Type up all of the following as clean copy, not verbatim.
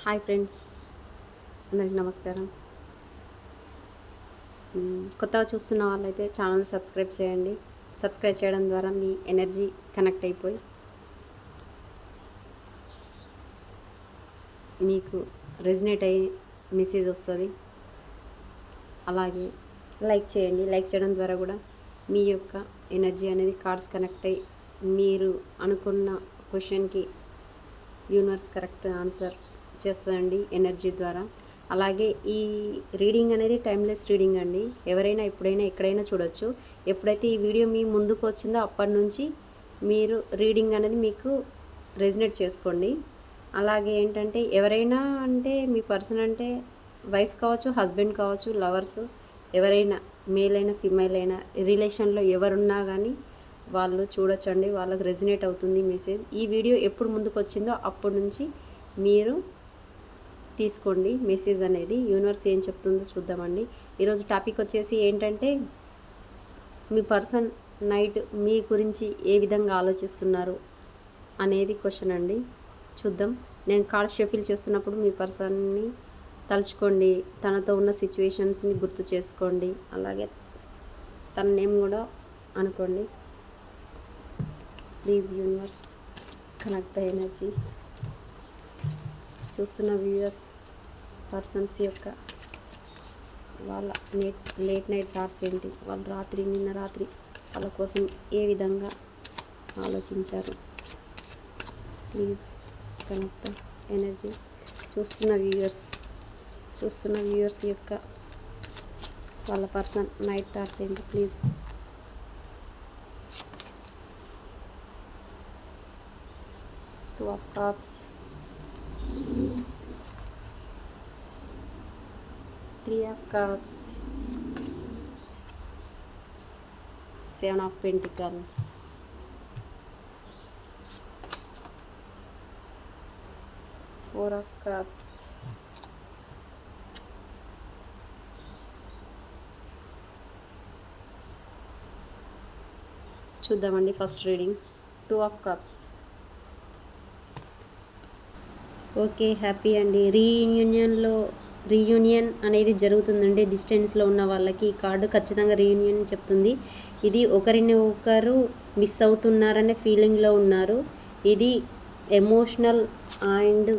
Hi friends, అందరికి నమస్కారం. కొత్తగా చూస్తున్న వాళ్ళైతే ఛానల్ సబ్స్క్రైబ్ చేయండి. సబ్స్క్రైబ్ చేయడం ద్వారా మీ ఎనర్జీ కనెక్ట్ అయిపోయి మీకు రెజినేట్ అయ్యి మెసేజ్ వస్తుంది. అలాగే లైక్ చేయండి. లైక్ చేయడం ద్వారా కూడా మీ యొక్క ఎనర్జీ అనేది కార్డ్స్ కనెక్ట్ అయ్యి మీరు అనుకున్న క్వశ్చన్కి యూనివర్స్ కరెక్ట్ ఆన్సర్ చేస్తుందండి ఎనర్జీ ద్వారా. అలాగే ఈ రీడింగ్ అనేది టైమ్లెస్ రీడింగ్ అండి. ఎవరైనా ఎప్పుడైనా ఎక్కడైనా చూడొచ్చు. ఎప్పుడైతే ఈ వీడియో మీ ముందుకు వచ్చిందో అప్పటి నుంచి మీరు రీడింగ్ అనేది మీకు రెజినేట్ చేసుకోండి. అలాగే ఏంటంటే ఎవరైనా అంటే మీ పర్సన్ అంటే వైఫ్ కావచ్చు, హస్బెండ్ కావచ్చు, లవర్స్ ఎవరైనా మేల్ అయినా ఫీమేల్ అయినా రిలేషన్లో ఎవరున్నా కానీ వాళ్ళు చూడొచ్చండి. వాళ్ళకి రెజినేట్ అవుతుంది మెసేజ్. ఈ వీడియో ఎప్పుడు ముందుకు వచ్చిందో అప్పటి నుంచి మీరు తీసుకోండి మెసేజ్ అనేది. యూనివర్స్ ఏం చెప్తుందో చూద్దామండి. ఈరోజు టాపిక్ వచ్చేసి ఏంటంటే మీ పర్సన్ నైట్ మీ గురించి ఏ విధంగా ఆలోచిస్తున్నారు అనేది క్వశ్చన్ అండి. చూద్దాం. నేను కార్డ్ షఫిల్ చేస్తున్నప్పుడు మీ పర్సన్ని తలుచుకోండి, తనతో ఉన్న సిచ్యువేషన్స్ని గుర్తు చేసుకోండి. అలాగే తన నేమ్ కూడా అనుకోండి. Please universe connect the energy. చూస్తున్న వ్యూయర్స్ పర్సన్స్ యొక్క వాళ్ళ లేట్ నైట్ థాట్స్ ఏంటి, వాళ్ళు నిన్న రాత్రి వాళ్ళ కోసం ఏ విధంగా ఆలోచించారు. Please connect the energies. చూస్తున్న వ్యూయర్స్ యొక్క వాళ్ళ పర్సన్ నైట్ థాట్స్ ఏంటి. Please two of cups, 3 of cups, 7 of pentacles, 4 of cups, చూద్దామండి. First reading 2 of cups. Okay, happy అండి. రీయూనియన్ అనేది జరుగుతుందండి. డిస్టెన్స్లో ఉన్న వాళ్ళకి ఈ కార్డు ఖచ్చితంగా రీయూనియన్ చెప్తుంది. ఇది ఒకరిని ఒకరు మిస్ అవుతున్నారనే ఫీలింగ్లో ఉన్నారు. ఇది ఎమోషనల్ అండ్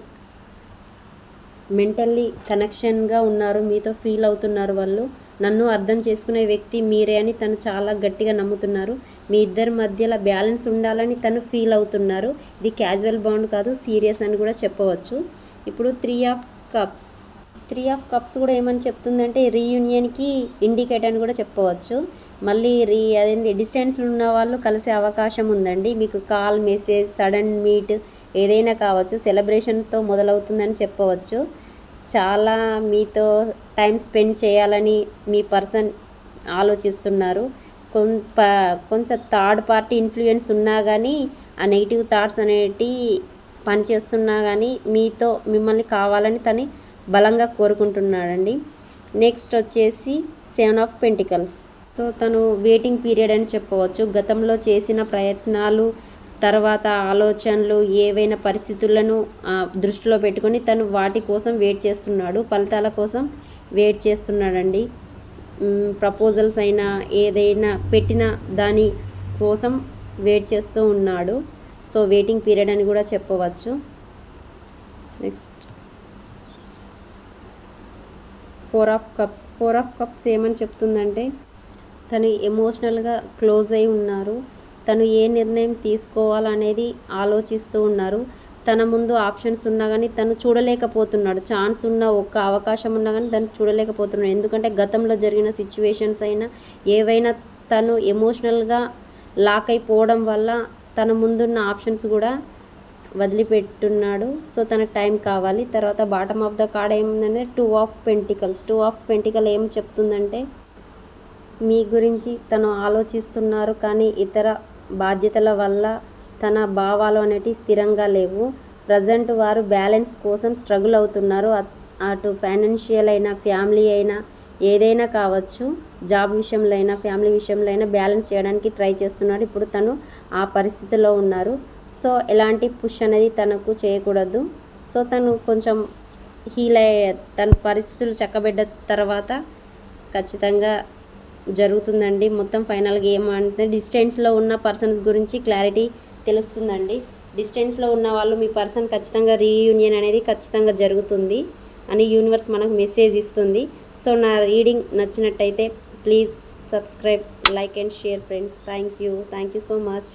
మెంటల్లీ కనెక్షన్గా ఉన్నారు. మీతో ఫీల్ అవుతున్నారు. వాళ్ళు నన్ను అర్థం చేసుకునే వ్యక్తి మీరే అని తను చాలా గట్టిగా నమ్ముతున్నారు. మీ ఇద్దరి మధ్యలో బ్యాలెన్స్ ఉండాలని తను ఫీల్ అవుతున్నారు. ఇది క్యాజువల్ బాండ్ కాదు, సీరియస్ అని కూడా చెప్పవచ్చు. ఇప్పుడు 3 of cups కూడా ఏమని చెప్తుందంటే రీయూనియన్కి ఇండికేట్ అని కూడా చెప్పవచ్చు. మళ్ళీ అదేంటి డిస్టెన్స్ ఉన్న వాళ్ళు కలిసే అవకాశం ఉందండి. మీకు కాల్, మెసేజ్, సడన్ మీట్ ఏదైనా కావచ్చు. సెలబ్రేషన్తో మొదలవుతుందని చెప్పవచ్చు. చాలా మీతో టైం స్పెండ్ చేయాలని మీ పర్సన్ ఆలోచిస్తున్నారు. కొంచెం థర్డ్ పార్టీ ఇన్ఫ్లుయెన్స్ ఉన్నా కానీ ఆ నెగిటివ్ థాట్స్ అనేటివి పనిచేస్తున్నా కానీ మిమ్మల్ని కావాలని తను బలంగా కోరుకుంటున్నాడండి. నెక్స్ట్ వచ్చేసి 7 of pentacles. సో తను వెయిటింగ్ పీరియడ్ అని చెప్పవచ్చు. గతంలో చేసిన ప్రయత్నాలు, తర్వాత ఆలోచనలు, ఏవైనా పరిస్థితులను దృష్టిలో పెట్టుకొని తను వాటి కోసం వెయిట్ చేస్తున్నాడు. ఫలితాల కోసం వెయిట్ చేస్తున్నాడండి. ప్రపోజల్స్ అయినా ఏదైనా పెట్టిన దాని కోసం వెయిట్ చేస్తూ ఉన్నాడు. సో వెయిటింగ్ పీరియడ్ అని కూడా చెప్పవచ్చు. నెక్స్ట్ 4 of cups ఏమని చెప్తుందంటే తను ఎమోషనల్గా క్లోజ్ అయి ఉన్నారు. తను ఏ నిర్ణయం తీసుకోవాలనేది ఆలోచిస్తూ ఉన్నారు. తన ముందు ఆప్షన్స్ ఉన్నా కానీ తను చూడలేకపోతున్నాడు. ఛాన్స్ ఉన్న ఒక్క అవకాశం ఉన్నా కానీ తను చూడలేకపోతున్నాడు. ఎందుకంటే గతంలో జరిగిన సిచ్యువేషన్స్ అయినా ఏవైనా తను ఎమోషనల్గా లాక్ అయిపోవడం వల్ల తన ముందున్న ఆప్షన్స్ కూడా వదిలిపెట్టున్నాడు. సో తనకు టైం కావాలి. తర్వాత బాటమ్ ఆఫ్ ద కార్డ్ ఏముందంటే 2 of pentacles ఏం చెప్తుందంటే మీ గురించి తను ఆలోచిస్తున్నారు కానీ ఇతర బాధ్యతల వల్ల తన భావాలు అనేటివి స్థిరంగా లేవు. ప్రజెంట్ వారు బ్యాలెన్స్ కోసం స్ట్రగుల్ అవుతున్నారు. అటు ఫైనాన్షియల్ అయినా, ఫ్యామిలీ అయినా, ఏదైనా కావచ్చు. జాబ్ విషయంలో అయినా, ఫ్యామిలీ విషయంలో అయినా బ్యాలెన్స్ చేయడానికి ట్రై చేస్తున్నాడు. ఇప్పుడు తను ఆ పరిస్థితిలో ఉన్నారు. సో ఎలాంటి పుష్ అనేది తనకు చేయకూడదు. సో తను కొంచెం హీల్ అయ్యే తన పరిస్థితులు చక్కబెట్ట తర్వాత ఖచ్చితంగా జరుగుతుందండి. మొత్తం ఫైనల్గా ఏమంటే డిస్టెన్స్లో ఉన్న పర్సన్స్ గురించి క్లారిటీ తెలుస్తుందండి. డిస్టెన్స్లో ఉన్న వాళ్ళు మీ పర్సన్ ఖచ్చితంగా రీయూనియన్ అనేది ఖచ్చితంగా జరుగుతుంది అని యూనివర్స్ మనకు మెసేజ్ ఇస్తుంది. సో నా రీడింగ్ నచ్చినట్టయితే please subscribe, like and share friends. Thank you so much.